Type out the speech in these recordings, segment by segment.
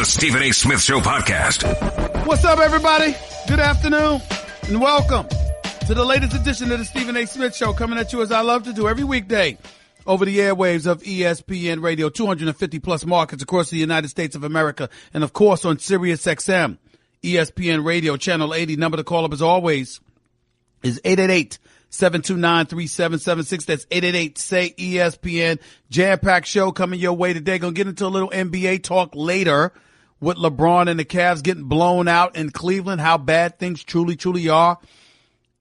The Stephen A. Smith Show podcast. What's up, everybody? Good afternoon, and welcome to the latest edition of the Stephen A. Smith Show, coming at you as I love to do every weekday over the airwaves of ESPN Radio, 250-plus markets across the United States of America, and, of course, on Sirius XM, ESPN Radio, Channel 80. Number to call up, as always, is 888-729-3776. That's 888-SAY-ESPN. Jam-packed show coming your way today. Gonna get into a little NBA talk later with LeBron and the Cavs getting blown out in Cleveland, how bad things truly are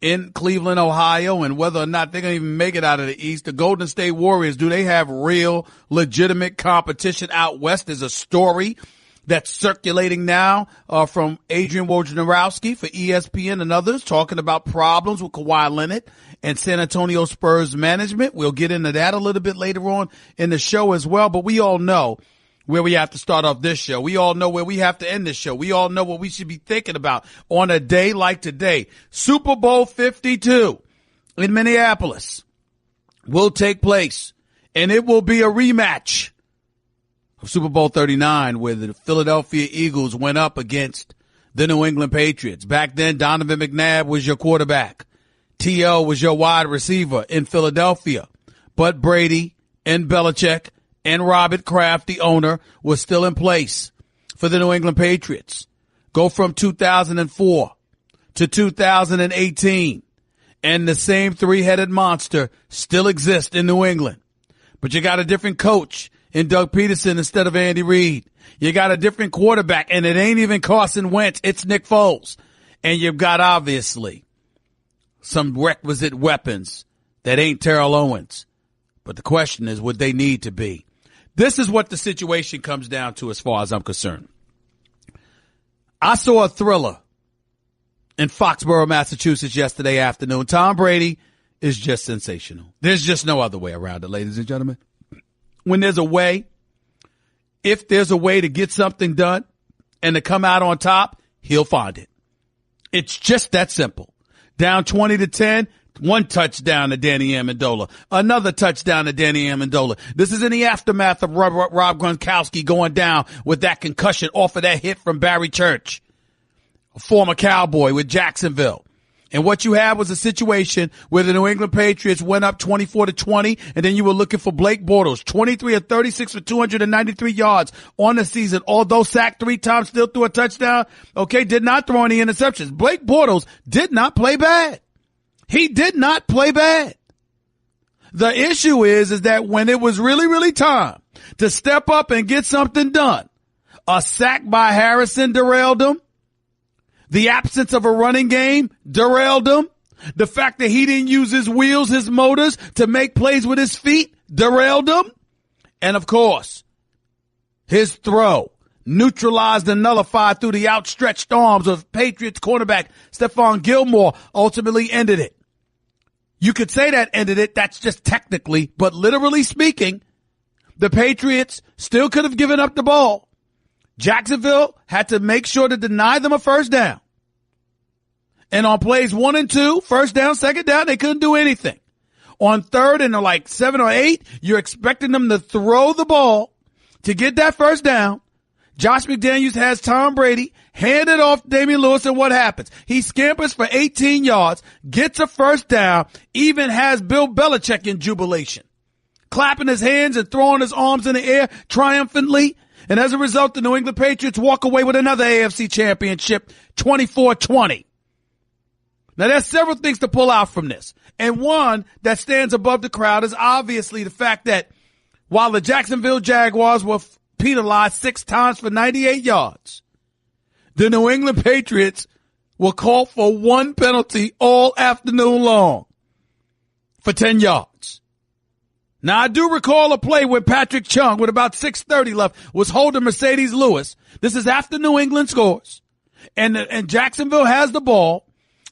in Cleveland, Ohio, and whether or not they're going to even make it out of the East. The Golden State Warriors, do they have real, legitimate competition out West? There's a story that's circulating now from Adrian Wojnarowski for ESPN and others, talking about problems with Kawhi Leonard and San Antonio Spurs management. We'll get into that a little bit later on in the show as well, but we all know where we have to start off this show. We all know where we have to end this show. We all know what we should be thinking about on a day like today. Super Bowl 52 in Minneapolis will take place, and it will be a rematch of Super Bowl 39, where the Philadelphia Eagles went up against the New England Patriots. Back then, Donovan McNabb was your quarterback. T.O. was your wide receiver in Philadelphia. But Brady and Belichick and Robert Kraft, the owner, was still in place for the New England Patriots. Go from 2004 to 2018, and the same three-headed monster still exists in New England. But you got a different coach in Doug Peterson instead of Andy Reid. You got a different quarterback, and it ain't even Carson Wentz. It's Nick Foles. And you've got, obviously, some requisite weapons that ain't Terrell Owens. But the question is, would they need to be? This is what the situation comes down to as far as I'm concerned. I saw a thriller in Foxborough, Massachusetts yesterday afternoon. Tom Brady is just sensational. There's just no other way around it, ladies and gentlemen. When there's a way, if there's a way to get something done and to come out on top, he'll find it. It's just that simple. Down 20-10. One touchdown to Danny Amendola. Another touchdown to Danny Amendola. This is in the aftermath of Rob Gronkowski going down with that concussion off of that hit from Barry Church, a former Cowboy with Jacksonville. And what you had was a situation where the New England Patriots went up 24-20, and then you were looking for Blake Bortles, 23 of 36 for 293 yards on the season, although sacked 3 times, still threw a touchdown. Okay, did not throw any interceptions. Blake Bortles did not play bad. He did not play bad. The issue is that when it was really time to step up and get something done, a sack by Harrison derailed him. The absence of a running game derailed him. The fact that he didn't use his wheels, his motors, to make plays with his feet derailed him. And, of course, his throw neutralized and nullified through the outstretched arms of Patriots cornerback Stephon Gilmore, ultimately ended it. You could say that ended it. That's just technically, but literally speaking, the Patriots still could have given up the ball. Jacksonville had to make sure to deny them a first down. And on plays 1 and 2, first down, second down, they couldn't do anything. On third and like 7 or 8, you're expecting them to throw the ball to get that first down. Josh McDaniels has Tom Brady hand it off to Damian Lewis, and what happens? He scampers for 18 yards, gets a first down, even has Bill Belichick in jubilation, clapping his hands and throwing his arms in the air triumphantly. And as a result, the New England Patriots walk away with another AFC championship, 24-20. Now, there's several things to pull out from this. And one that stands above the crowd is obviously the fact that while the Jacksonville Jaguars were penalized 6 times for 98 yards, the New England Patriots were called for 1 penalty all afternoon long for 10 yards. Now, I do recall a play where Patrick Chung, with about 6:30 left, was holding Mercedes Lewis. This is after New England scores. And Jacksonville has the ball,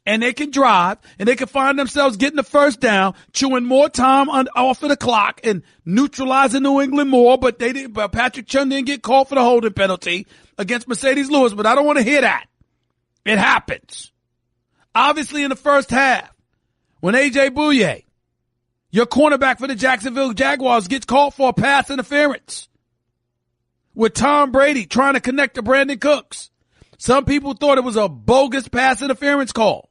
and they can drive, and they can find themselves getting the first down, chewing more time off of the clock and neutralizing New England more, but Patrick Chung didn't get called for the holding penalty against Mercedes Lewis, but I don't want to hear that. It happens. Obviously, in the first half, when A.J. Bouye, your cornerback for the Jacksonville Jaguars, gets called for a pass interference. with Tom Brady trying to connect to Brandon Cooks. Some people thought it was a bogus pass interference call.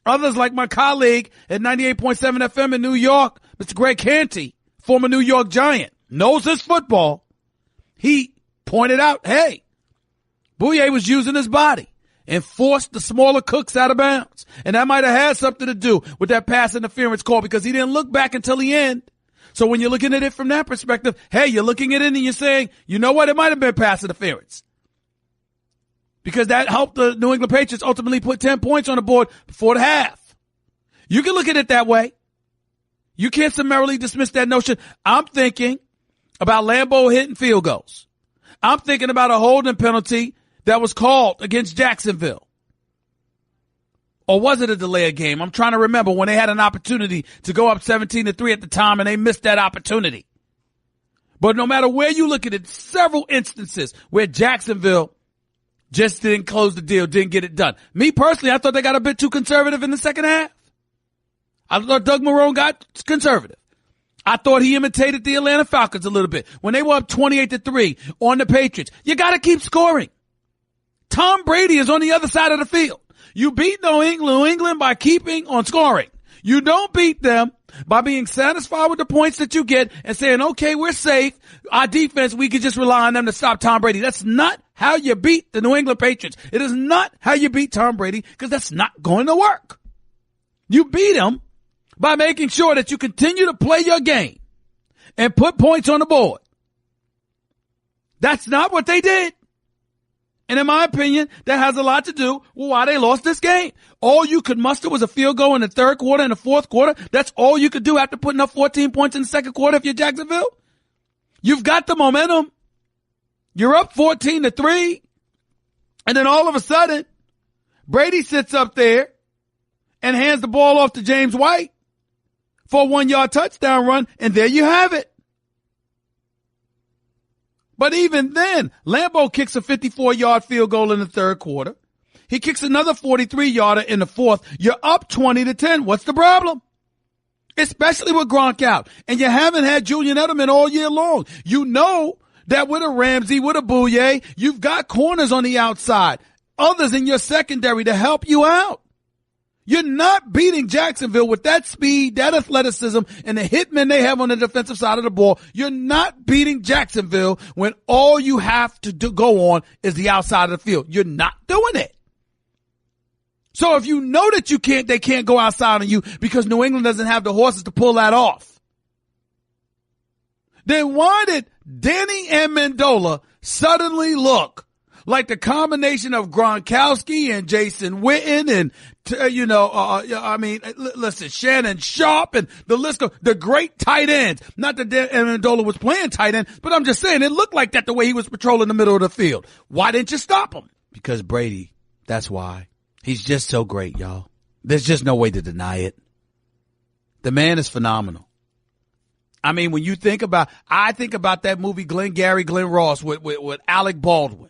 Others, like my colleague at 98.7 FM in New York, Mr. Greg Canty, former New York Giant, knows his football. He pointed out, hey, Bouye was using his body and forced the smaller Cooks out of bounds. And that might have had something to do with that pass interference call because he didn't look back until the end. So when you're looking at it from that perspective, hey, you're looking at it and you're saying, you know what, it might have been pass interference. Because that helped the New England Patriots ultimately put 10 points on the board before the half. You can look at it that way. You can't summarily dismiss that notion. I'm thinking about Lambeau hitting field goals. I'm thinking about a holding penalty that was called against Jacksonville. Or was it a delay of game? I'm trying to remember when they had an opportunity to go up 17-3 at the time and they missed that opportunity. But no matter where you look at it, several instances where Jacksonville just didn't close the deal, didn't get it done. Me personally, I thought they got a bit too conservative in the second half. I thought Doug Marrone got conservative. I thought he imitated the Atlanta Falcons a little bit. When they were up 28-3 on the Patriots, you got to keep scoring. Tom Brady is on the other side of the field. You beat New England by keeping on scoring. You don't beat them by being satisfied with the points that you get and saying, okay, we're safe. Our defense, we can just rely on them to stop Tom Brady. That's not how you beat the New England Patriots. It is not how you beat Tom Brady because that's not going to work. You beat him by making sure that you continue to play your game and put points on the board. That's not what they did. And in my opinion, that has a lot to do with why they lost this game. All you could muster was a field goal in the third quarter and the fourth quarter. That's all you could do after putting up 14 points in the second quarter if you're Jacksonville. You've got the momentum. You're up 14-3. And then all of a sudden, Brady sits up there and hands the ball off to James White for a 1-yard touchdown run. And there you have it. But even then, Lambeau kicks a 54-yard field goal in the third quarter. He kicks another 43-yarder in the fourth. You're up 20-10. What's the problem? Especially with Gronk out. And you haven't had Julian Edelman all year long. You know that with a Ramsey, with a Bouye, you've got corners on the outside, others in your secondary to help you out. You're not beating Jacksonville with that speed, that athleticism, and the hitmen they have on the defensive side of the ball. You're not beating Jacksonville when all you have to go on is the outside of the field. You're not doing it. So if you know that they can't go outside on you because New England doesn't have the horses to pull that off, then why did Danny Amendola suddenly look like the combination of Gronkowski and Jason Witten and, listen, Shannon Sharp and the list of the great tight ends. Not that Amendola was playing tight end, but I'm just saying it looked like that the way he was patrolling the middle of the field. Why didn't you stop him? Because Brady, that's why. He's just so great, y'all. There's just no way to deny it. The man is phenomenal. I mean, when you think about, I think about that movie Glenn Ross with Alec Baldwin.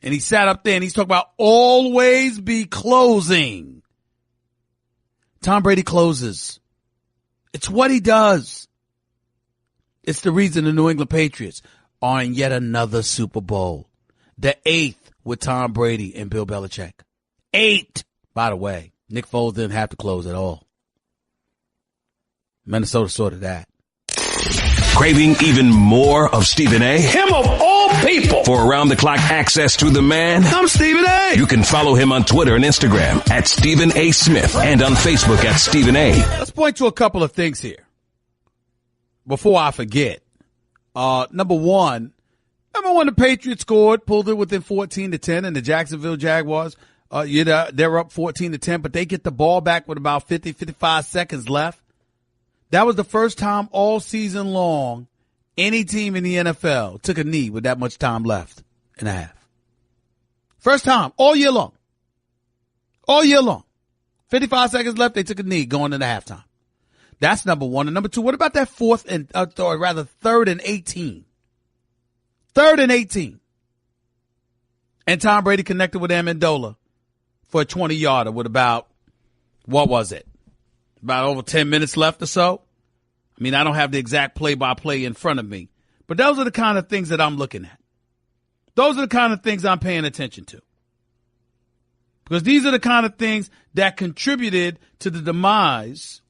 And he sat up there and he's talking about always be closing. Tom Brady closes. It's what he does. It's the reason the New England Patriots are in yet another Super Bowl. The 8th with Tom Brady and Bill Belichick. 8. By the way, Nick Foles didn't have to close at all. Minnesota sorted that. Craving even more of Stephen A? Him of all people. For around-the-clock access to the man? I'm Stephen A. You can follow him on Twitter and Instagram at Stephen A. Smith and on Facebook at Stephen A. Let's point to a couple of things here before I forget. Number one, the Patriots scored, pulled it within 14-10, and the Jacksonville Jaguars, they're up 14-10, but they get the ball back with about 55 seconds left. That was the first time all season long any team in the NFL took a knee with that much time left in a half. First time all year long. All year long. 55 seconds left, they took a knee going into halftime. That's number one. And number two, what about that third and 18? 3rd and 18. And Tom Brady connected with Amendola for a 20-yarder with about, what was it? About over 10 minutes left or so. I mean, I don't have the exact play-by-play in front of me, But those are the kind of things that I'm looking at. Those are the kind of things I'm paying attention to. Because these are the kind of things that contributed to the demise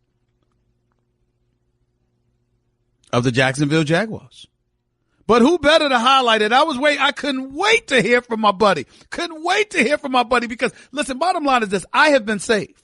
of the Jacksonville Jaguars. But who better to highlight it? I couldn't wait to hear from my buddy. Because, listen, bottom line is this. I have been saved.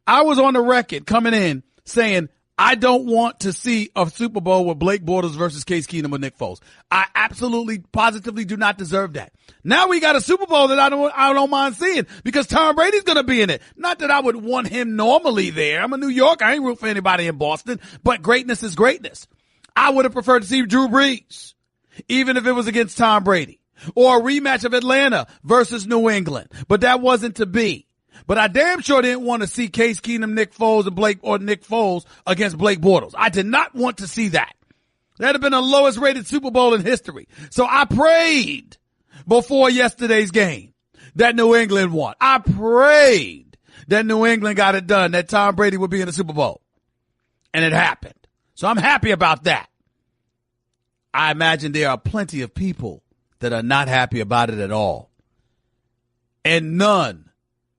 I was on the record coming in saying, I don't want to see a Super Bowl with Blake Bortles versus Case Keenum or Nick Foles. I absolutely, positively do not deserve that. Now we got a Super Bowl that I don't mind seeing because Tom Brady's going to be in it. Not that I would want him normally there. I'm a New Yorker. I ain't root for anybody in Boston, but greatness is greatness. I would have preferred to see Drew Brees, even if it was against Tom Brady, or a rematch of Atlanta versus New England, but that wasn't to be. But I damn sure didn't want to see Case Keenum, Nick Foles, or Nick Foles against Blake Bortles. I did not want to see that. That'd have been the lowest rated Super Bowl in history. So I prayed before yesterday's game that New England won. I prayed that New England got it done, that Tom Brady would be in the Super Bowl. And it happened. So I'm happy about that. I imagine there are plenty of people that are not happy about it at all. And none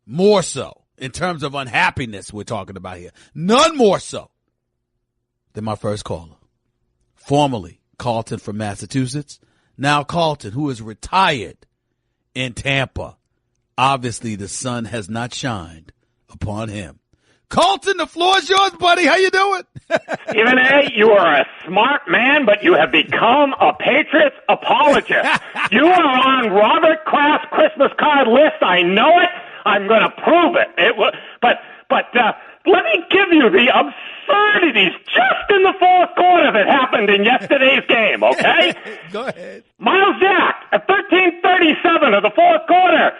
more so, in terms of unhappiness we're talking about here, none more so than my first caller, formerly Carlton from Massachusetts, now Carlton, who is retired in Tampa. Obviously, the sun has not shined upon him. Carlton, the floor is yours, buddy. How you doing? Stephen A., you are a smart man, but you have become a Patriots apologist. You are on Robert Kraft's Christmas card list. I know it. I'm going to prove it. But let me give you the absurdities just in the fourth quarter that happened in yesterday's game, okay? Go ahead. Miles Jack, at 13:37 of the fourth quarter,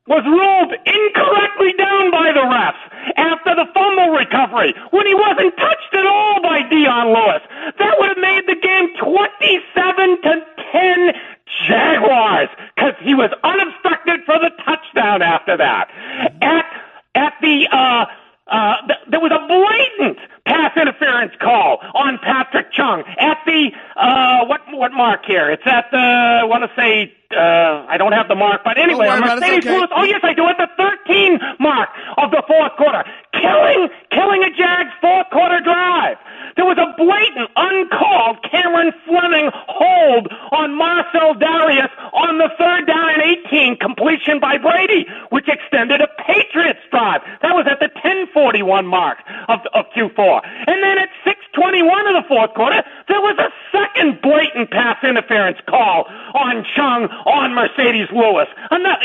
was ruled incorrectly down by the refs after the fumble recovery when he wasn't touched at all by Dion Lewis. That would have made the game 27-10 Jaguars because he was unobstructed for the touchdown after that. There was a blatant pass interference call on Patrick Chung at the what mark here? It's at the I don't have the mark, but anyway, on Mercedes Lewis. Oh yes, I do. At the 13 mark of the fourth quarter, killing a Jags fourth quarter drive. There was a blatant, uncalled Cameron Fleming hold on Marcel Darius on the third down and 18 completion by Brady, which extended a Patriots drive. That was at the 10:41 mark of Q4. And then at 6:21 of the fourth quarter, there was a second blatant pass interference call on Chung on Mercedes Lewis. Another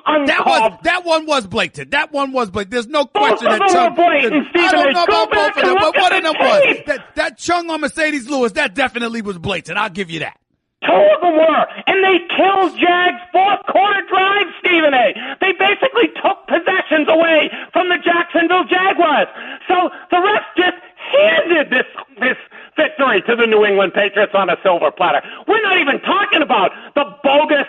uncalled. That one was blatant. There's no question that Chung. Blatant, I don't know about both of them, but one of them was. That Chung on Mercedes Lewis, that definitely was blatant. I'll give you that. Two of them were, and they killed Jags' fourth quarter drive, Stephen A. They basically took possessions away from the Jacksonville Jaguars. So the refs just handed this victory to the New England Patriots on a silver platter. We're not even talking about the bogus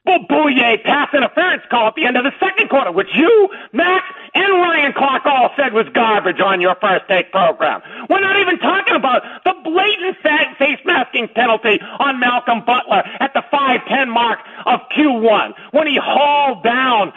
Bouye pass interference call at the end of the second quarter, which you, Max, and Ryan Clark all said was garbage on your First Take program. We're not even talking about the blatant face masking penalty on Malcolm Butler at the 5:10 mark of Q1 when he hauled down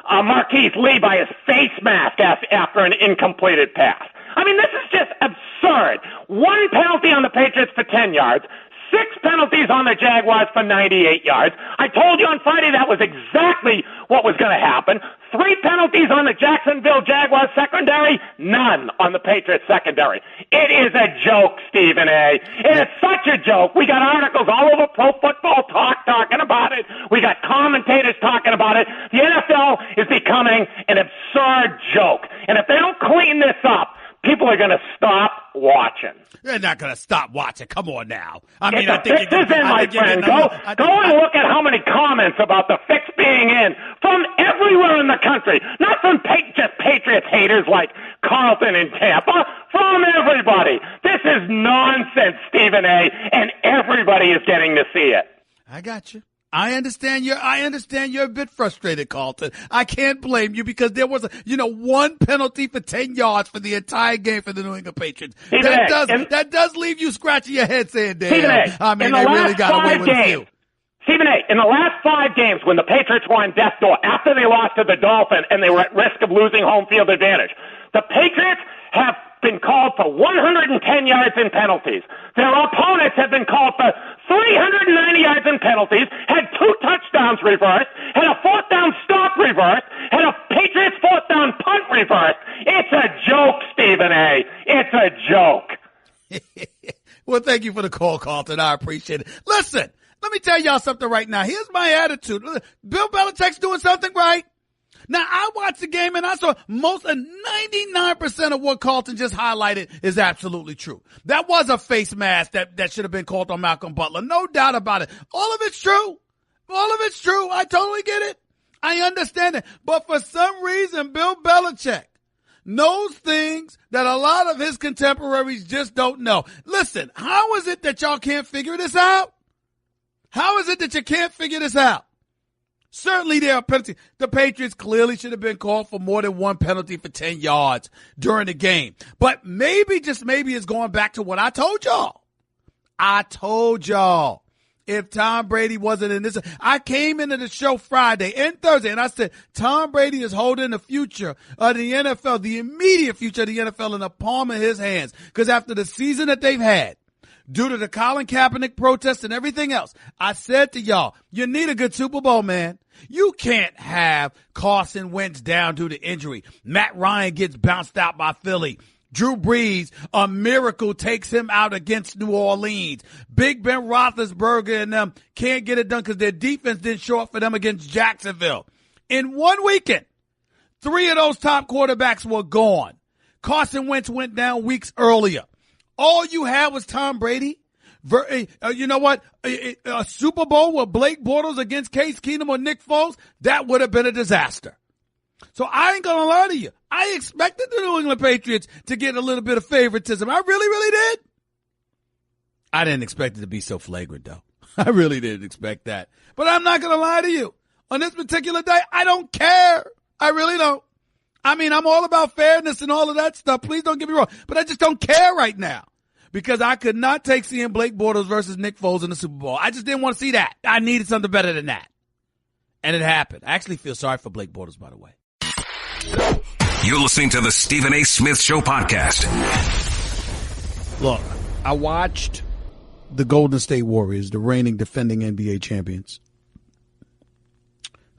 Marquise Lee by his face mask after an incompleted pass. I mean, this is just absurd. One penalty on the Patriots for 10 yards. 6 penalties on the Jaguars for 98 yards. I told you on Friday that was exactly what was going to happen. 3 penalties on the Jacksonville Jaguars secondary, none on the Patriots secondary. It is a joke, Stephen A. It is such a joke. We got articles all over Pro Football Talk talking about it. We got commentators talking about it. The NFL is becoming an absurd joke. And if they don't clean this up, people are going to stop watching. They're not going to stop watching. Come on now. I think fix is in, my friend. Go and look at how many comments about the fix being in from everywhere in the country. Not from just Patriots haters like Carlton in Tampa. From everybody. This is nonsense, Stephen A., and everybody is getting to see it. I got you. I understand you're a bit frustrated, Carlton. I can't blame you because there was one penalty for 10 yards for the entire game for the New England Patriots. That does leave you scratching your head saying, damn, I mean, they really got away with it. Stephen A., in the last 5 games when the Patriots were on death's door, after they lost to the Dolphins and they were at risk of losing home field advantage, the Patriots have been called for 110 yards in penalties. Their opponents have been called for 390 yards in penalties, had 2 touchdowns reversed, had a 4th down stop reversed, had a Patriots 4th down punt reversed. It's a joke, Stephen A. It's a joke. Well, thank you for the call, Carlton. I appreciate it. Listen, let me tell y'all something right now. Here's my attitude. Bill Belichick's doing something right. Now, I watched the game and I saw 99% of what Carlton just highlighted is absolutely true. That was a face mask that should have been called on Malcolm Butler. No doubt about it. All of it's true. All of it's true. I totally get it. I understand it. But for some reason, Bill Belichick knows things that a lot of his contemporaries just don't know. Listen, how is it that y'all can't figure this out? How is it that you can't figure this out? Certainly there are penalties. The Patriots clearly should have been called for more than one penalty for 10 yards during the game. But maybe, just maybe, it's going back to what I told y'all. I told y'all if Tom Brady wasn't in this, I came into the show Friday and Thursday and I said, Tom Brady is holding the future of the NFL, the immediate future of the NFL in the palm of his hands. Because after the season that they've had, due to the Colin Kaepernick protests and everything else, I said to y'all, you need a good Super Bowl, man. You can't have Carson Wentz down due to injury. Matt Ryan gets bounced out by Philly. Drew Brees, a miracle, takes him out against New Orleans. Big Ben Roethlisberger and them can't get it done because their defense didn't show up for them against Jacksonville. In one weekend, 3 of those top quarterbacks were gone. Carson Wentz went down weeks earlier. All you had was Tom Brady. You know what? A Super Bowl with Blake Bortles against Case Keenum or Nick Foles, that would have been a disaster. So I ain't going to lie to you. I expected the New England Patriots to get a little bit of favoritism. I really, really did. I didn't expect it to be so flagrant, though. I really didn't expect that. But I'm not going to lie to you. On this particular day, I don't care. I really don't. I mean, I'm all about fairness and all of that stuff. Please don't get me wrong. But I just don't care right now because I could not take seeing Blake Bortles versus Nick Foles in the Super Bowl. I just didn't want to see that. I needed something better than that. And it happened. I actually feel sorry for Blake Bortles, by the way. You're listening to the Stephen A. Smith Show podcast. Look, I watched the Golden State Warriors, the reigning defending NBA champions,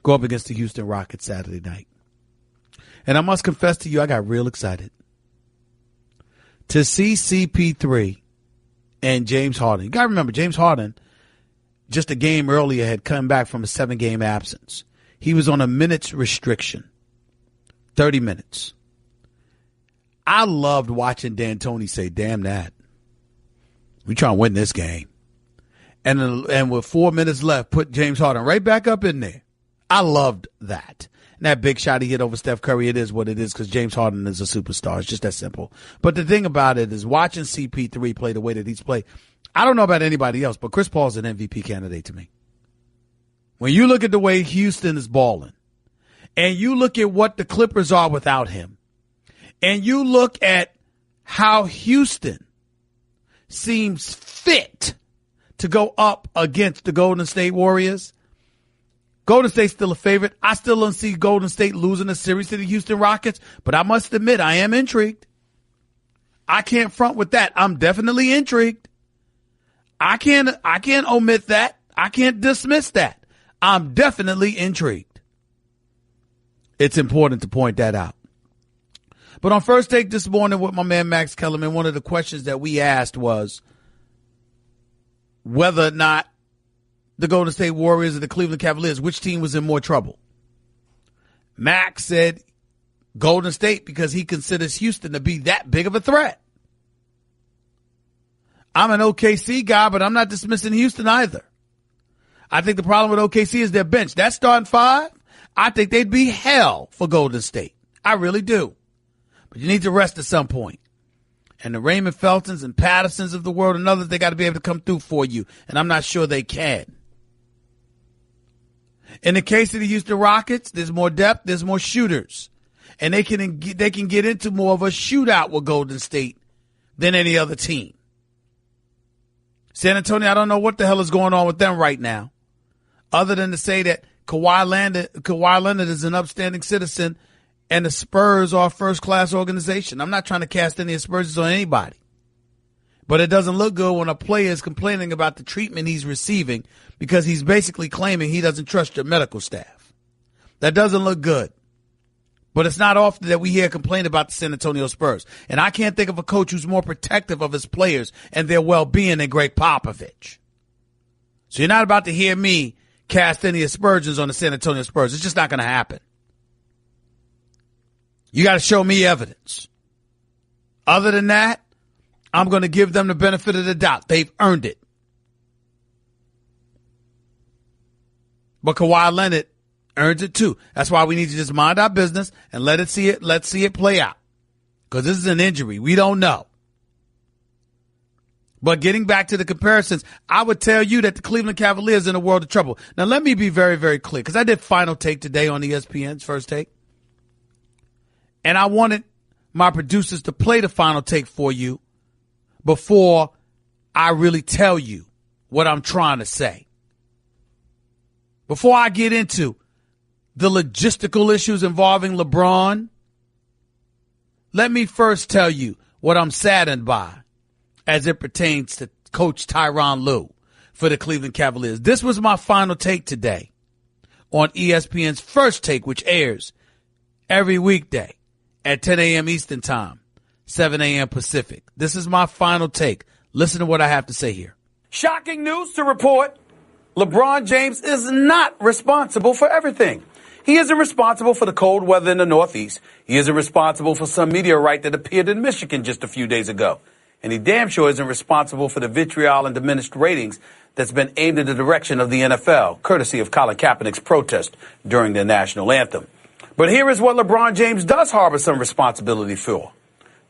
go up against the Houston Rockets Saturday night. And I must confess to you, I got real excited to see CP3 and James Harden. You got to remember, James Harden, just a game earlier, had come back from a 7-game absence. He was on a minutes restriction, 30 minutes. I loved watching D'Antoni say, damn that. We trying to win this game. And with 4 minutes left, put James Harden right back up in there. I loved that. And that big shot he hit over Steph Curry, it is what it is because James Harden is a superstar. It's just that simple. But the thing about it is watching CP3 play the way that he's played, I don't know about anybody else, but Chris Paul's an MVP candidate to me. When you look at the way Houston is balling, and you look at what the Clippers are without him, and you look at how Houston seems fit to go up against the Golden State Warriors, Golden State's still a favorite. I still don't see Golden State losing a series to the Houston Rockets, but I must admit I am intrigued. I can't front with that. I'm definitely intrigued. I can't omit that. I can't dismiss that. I'm definitely intrigued. It's important to point that out. But on First Take this morning with my man Max Kellerman, one of the questions that we asked was whether or not the Golden State Warriors or the Cleveland Cavaliers, which team was in more trouble? Max said Golden State because he considers Houston to be that big of a threat. I'm an OKC guy, but I'm not dismissing Houston either. I think the problem with OKC is their bench. That starting 5, I think they'd be hell for Golden State. I really do. But you need to rest at some point. And the Raymond Feltons and Pattersons of the world and others, they got to be able to come through for you. And I'm not sure they can. In the case of the Houston Rockets, there's more depth, there's more shooters. And they can get into more of a shootout with Golden State than any other team. San Antonio, I don't know what the hell is going on with them right now, other than to say that Kawhi Leonard is an upstanding citizen and the Spurs are a first-class organization. I'm not trying to cast any aspersions on anybody. But it doesn't look good when a player is complaining about the treatment he's receiving because he's basically claiming he doesn't trust your medical staff. That doesn't look good. But it's not often that we hear complaint about the San Antonio Spurs. And I can't think of a coach who's more protective of his players and their well-being than Greg Popovich. So you're not about to hear me cast any aspersions on the San Antonio Spurs. It's just not going to happen. You got to show me evidence. Other than that, I'm going to give them the benefit of the doubt. They've earned it. But Kawhi Leonard earns it too. That's why we need to just mind our business and let's see it play out. Because this is an injury. We don't know. But getting back to the comparisons, I would tell you that the Cleveland Cavaliers are in a world of trouble. Now, let me be very, very clear, because I did Final Take today on ESPN's First Take. And I wanted my producers to play the Final Take for you before I really tell you what I'm trying to say. Before I get into the logistical issues involving LeBron, let me first tell you what I'm saddened by as it pertains to Coach Tyronn Lue for the Cleveland Cavaliers. This was my Final Take today on ESPN's First Take, which airs every weekday at 10 a.m. Eastern Time, 7 a.m. Pacific. This is my Final Take. Listen to what I have to say here. Shocking news to report. LeBron James is not responsible for everything. He isn't responsible for the cold weather in the Northeast. He isn't responsible for some meteorite that appeared in Michigan just a few days ago. And he damn sure isn't responsible for the vitriol and diminished ratings that's been aimed in the direction of the NFL, courtesy of Colin Kaepernick's protest during the national anthem. But here is what LeBron James does harbor some responsibility for: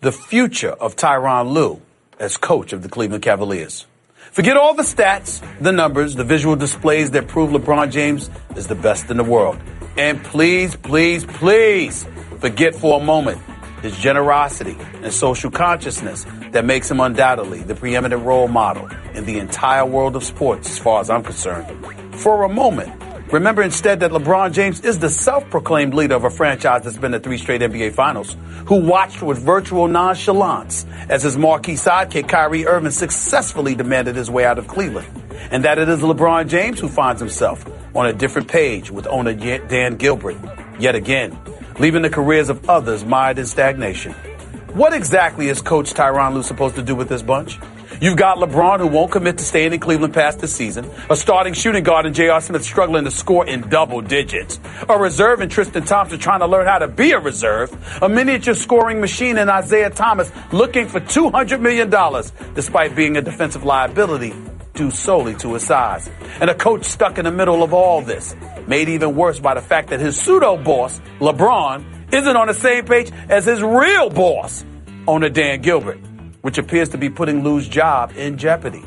the future of Tyronn Lue as coach of the Cleveland Cavaliers. Forget all the stats, the numbers, the visual displays that prove LeBron James is the best in the world. And please, please, please forget for a moment his generosity and social consciousness that makes him undoubtedly the preeminent role model in the entire world of sports, as far as I'm concerned. For a moment, remember instead that LeBron James is the self-proclaimed leader of a franchise that's been to 3 straight NBA Finals, who watched with virtual nonchalance as his marquee sidekick Kyrie Irving successfully demanded his way out of Cleveland. And that it is LeBron James who finds himself on a different page with owner Dan Gilbert, yet again, leaving the careers of others mired in stagnation. What exactly is Coach Tyronn Lue supposed to do with this bunch? You've got LeBron, who won't commit to staying in Cleveland past this season, a starting shooting guard in J.R. Smith struggling to score in double digits, a reserve in Tristan Thompson trying to learn how to be a reserve, a miniature scoring machine in Isaiah Thomas looking for $200 million despite being a defensive liability due solely to his size, and a coach stuck in the middle of all this, made even worse by the fact that his pseudo-boss, LeBron, isn't on the same page as his real boss, owner Dan Gilbert, which appears to be putting Lue's job in jeopardy.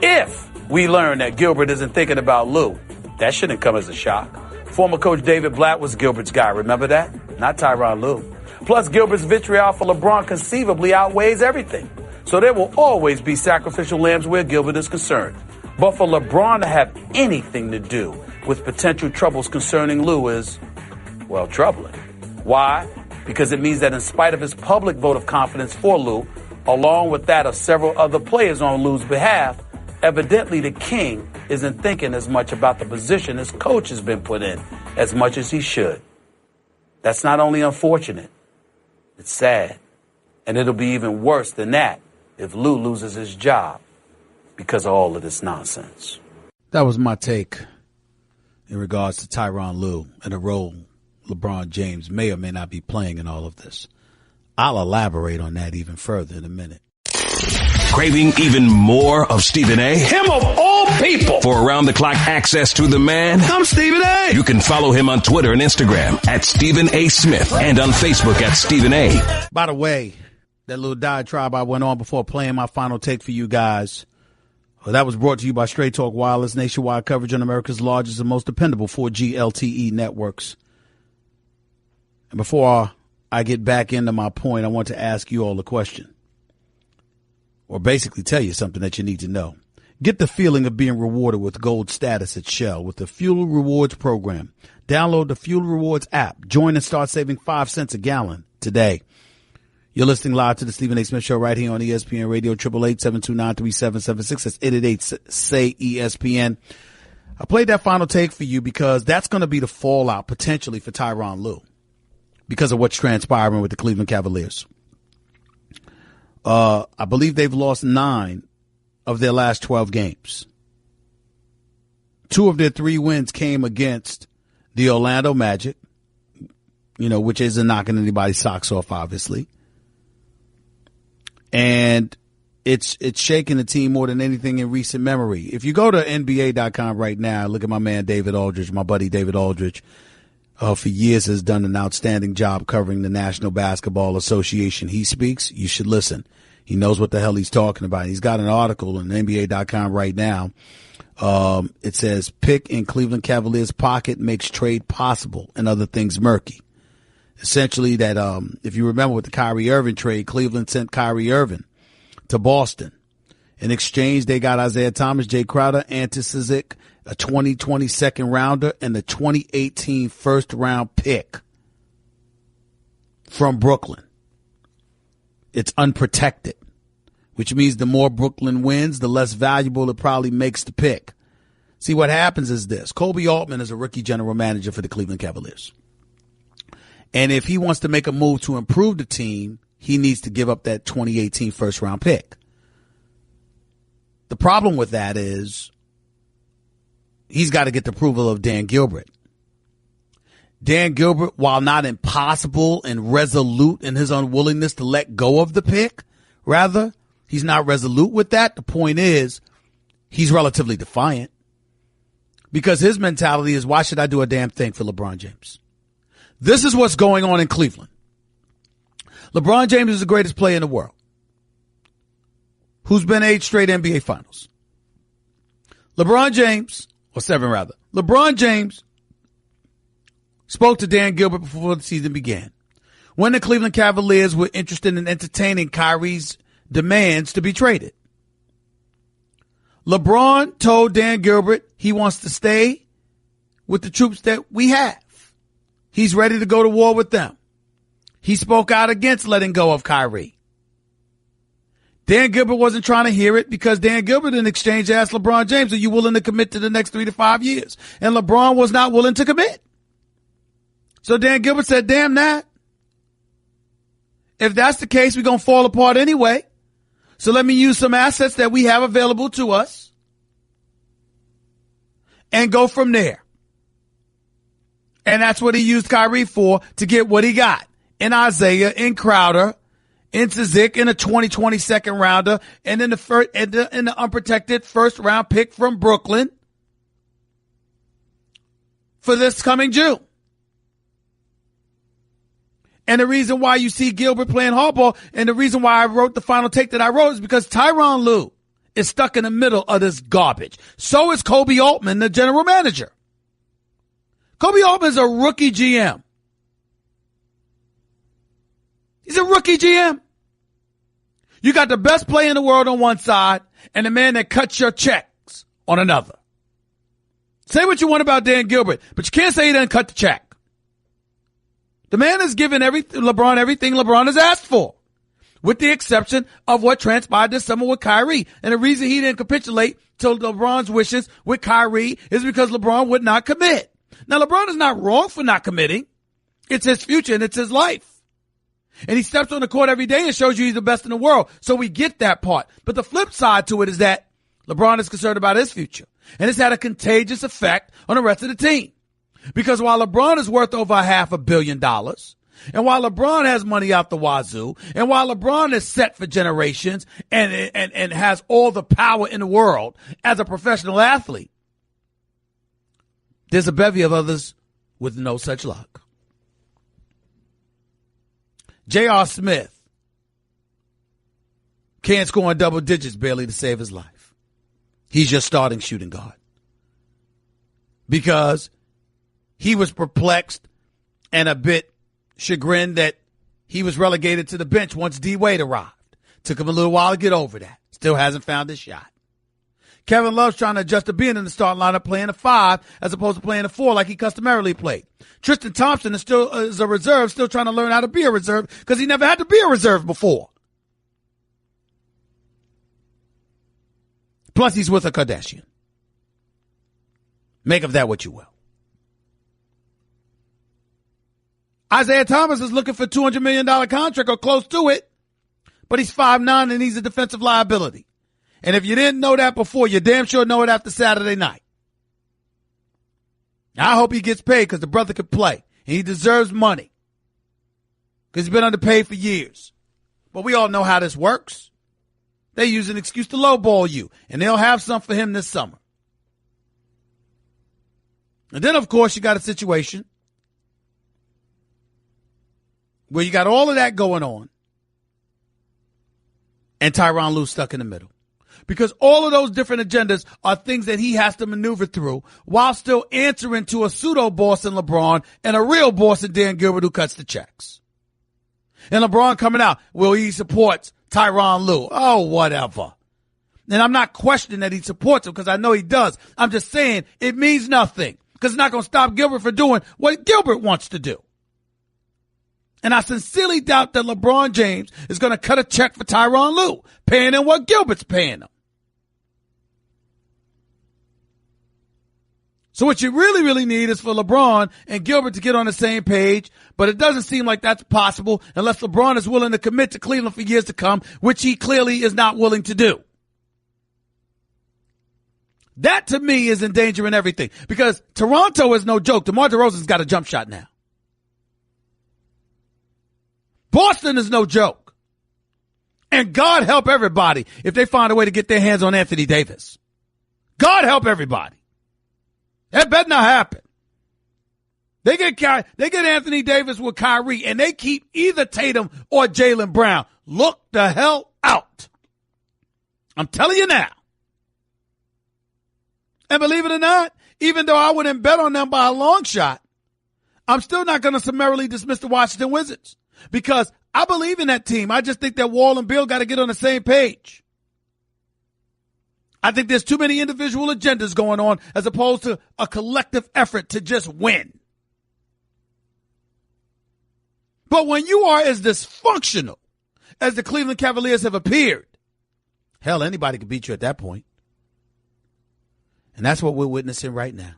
If we learn that Gilbert isn't thinking about Lue, that shouldn't come as a shock. Former coach David Blatt was Gilbert's guy, remember that? Not Tyronn Lue. Plus, Gilbert's vitriol for LeBron conceivably outweighs everything. So there will always be sacrificial lambs where Gilbert is concerned. But for LeBron to have anything to do with potential troubles concerning Lue is, well, troubling. Why? Because it means that in spite of his public vote of confidence for Lue, along with that of several other players on Lue's behalf, evidently the king isn't thinking as much about the position his coach has been put in as much as he should. That's not only unfortunate, it's sad. And it'll be even worse than that if Lue loses his job because of all of this nonsense. That was my take in regards to Tyronn Lue and the role LeBron James may or may not be playing in all of this. I'll elaborate on that even further in a minute. Craving even more of Stephen A? Him of all people! For around-the-clock access to the man? I'm Stephen A! You can follow him on Twitter and Instagram at Stephen A. Smith and on Facebook at Stephen A. By the way, that little diatribe I went on before playing my Final Take for you guys Well, that was brought to you by Straight Talk Wireless, nationwide coverage on America's largest and most dependable 4G LTE networks. And before I get back into my point, I want to ask you all a question, or basically tell you something that you need to know. Get the feeling of being rewarded with gold status at Shell with the Fuel Rewards program. Download the Fuel Rewards app. Join and start saving 5 cents a gallon today. You're listening live to the Stephen A. Smith Show right here on ESPN Radio, 888-729-3776. That's 888-SAY-ESPN. I played that final take for you because that's going to be the fallout potentially for Tyronn Lue because of what's transpiring with the Cleveland Cavaliers. I believe they've lost 9 of their last 12 games. 2 of their 3 wins came against the Orlando Magic, which isn't knocking anybody's socks off, obviously. And it's shaking the team more than anything in recent memory. If you go to NBA.com right now, look at my man David Aldridge, my buddy David Aldridge, for years has done an outstanding job covering the National Basketball Association. He speaks, you should listen. He knows what the hell he's talking about. He's got an article on NBA.com right now. It says, pick in Cleveland Cavaliers pocket makes trade possible and other things murky. Essentially that, if you remember with the Kyrie Irving trade, Cleveland sent Kyrie Irving to Boston. In exchange, they got Isaiah Thomas, Jay Crowder, Ante Cizic, a 2020 second rounder, and the 2018 first round pick from Brooklyn. It's unprotected, which means the more Brooklyn wins, the less valuable it probably makes the pick. See, what happens is this. Kobe Altman is a rookie general manager for the Cleveland Cavaliers. And if he wants to make a move to improve the team, he needs to give up that 2018 first round pick. The problem with that is he's got to get the approval of Dan Gilbert. Dan Gilbert, while not impossible and resolute in his unwillingness to let go of the pick, rather, he's not resolute with that. The point is he's relatively defiant because his mentality is, why should I do a damn thing for LeBron James? This is what's going on in Cleveland. LeBron James is the greatest player in the world, who's been 8 straight NBA finals. LeBron James spoke to Dan Gilbert before the season began, when the Cleveland Cavaliers were interested in entertaining Kyrie's demands to be traded. LeBron told Dan Gilbert he wants to stay with the troops that we have. He's ready to go to war with them. He spoke out against letting go of Kyrie. Dan Gilbert wasn't trying to hear it because Dan Gilbert in exchange asked LeBron James, are you willing to commit to the next 3 to 5 years? And LeBron was not willing to commit. So Dan Gilbert said, damn that. If that's the case, we're going to fall apart anyway. So let me use some assets that we have available to us and go from there. And that's what he used Kyrie for, to get what he got in Isaiah, in Crowder, in Cizic, in a 2020 second rounder, and in the unprotected first round pick from Brooklyn for this coming June. And the reason why you see Gilbert playing hardball, and the reason why I wrote the final take that I wrote, is because Tyronn Lue is stuck in the middle of this garbage. So is Kobe Altman, the general manager. Kobe Altman is a rookie GM. He's a rookie GM. You got the best player in the world on one side and the man that cuts your checks on another. Say what you want about Dan Gilbert, but you can't say he doesn't cut the check. The man has given LeBron everything LeBron has asked for, with the exception of what transpired this summer with Kyrie. And the reason he didn't capitulate to LeBron's wishes with Kyrie is because LeBron would not commit. Now, LeBron is not wrong for not committing. It's his future and it's his life. And he steps on the court every day and shows you he's the best in the world. So we get that part. But the flip side to it is that LeBron is concerned about his future. And it's had a contagious effect on the rest of the team. Because while LeBron is worth over $500 million, and while LeBron has money out the wazoo, and while LeBron is set for generations and has all the power in the world as a professional athlete, there's a bevy of others with no such luck. J.R. Smith can't score in double digits barely to save his life. He's your starting shooting guard. Because he was perplexed and a bit chagrined that he was relegated to the bench once D. Wade arrived. Took him a little while to get over that. Still hasn't found his shot. Kevin Love's trying to adjust to being in the starting lineup, playing a 5 as opposed to playing a 4 like he customarily played. Tristan Thompson is a reserve, still trying to learn how to be a reserve because he never had to be a reserve before. Plus, he's with a Kardashian. Make of that what you will. Isaiah Thomas is looking for a $200 million contract or close to it, but he's 5'9" and he's a defensive liability. And if you didn't know that before, you damn sure know it after Saturday night. I hope he gets paid because the brother could play. And he deserves money because he's been underpaid for years. But we all know how this works. They use an excuse to lowball you, and they'll have some for him this summer. And then, of course, you got a situation where you got all of that going on and Tyronn Lue stuck in the middle. Because all of those different agendas are things that he has to maneuver through while still answering to a pseudo boss in LeBron and a real boss in Dan Gilbert who cuts the checks. And LeBron coming out, well, he supports Tyronn Lue. Oh, whatever. And I'm not questioning that he supports him because I know he does. I'm just saying it means nothing because it's not going to stop Gilbert from doing what Gilbert wants to do. And I sincerely doubt that LeBron James is going to cut a check for Tyronn Lue, paying him what Gilbert's paying him. So what you really, really need is for LeBron and Gilbert to get on the same page, but it doesn't seem like that's possible unless LeBron is willing to commit to Cleveland for years to come, which he clearly is not willing to do. That to me is endangering everything because Toronto is no joke. DeMar DeRozan's got a jump shot now. Boston is no joke. And God help everybody if they find a way to get their hands on Anthony Davis. God help everybody. That better not happen. They get Anthony Davis with Kyrie, and they keep either Tatum or Jaylen Brown. Look the hell out. I'm telling you now. And believe it or not, even though I wouldn't bet on them by a long shot, I'm still not going to summarily dismiss the Washington Wizards because I believe in that team. I just think that Wall and Beal got to get on the same page. I think there's too many individual agendas going on as opposed to a collective effort to just win. But when you are as dysfunctional as the Cleveland Cavaliers have appeared, hell, anybody could beat you at that point. And that's what we're witnessing right now.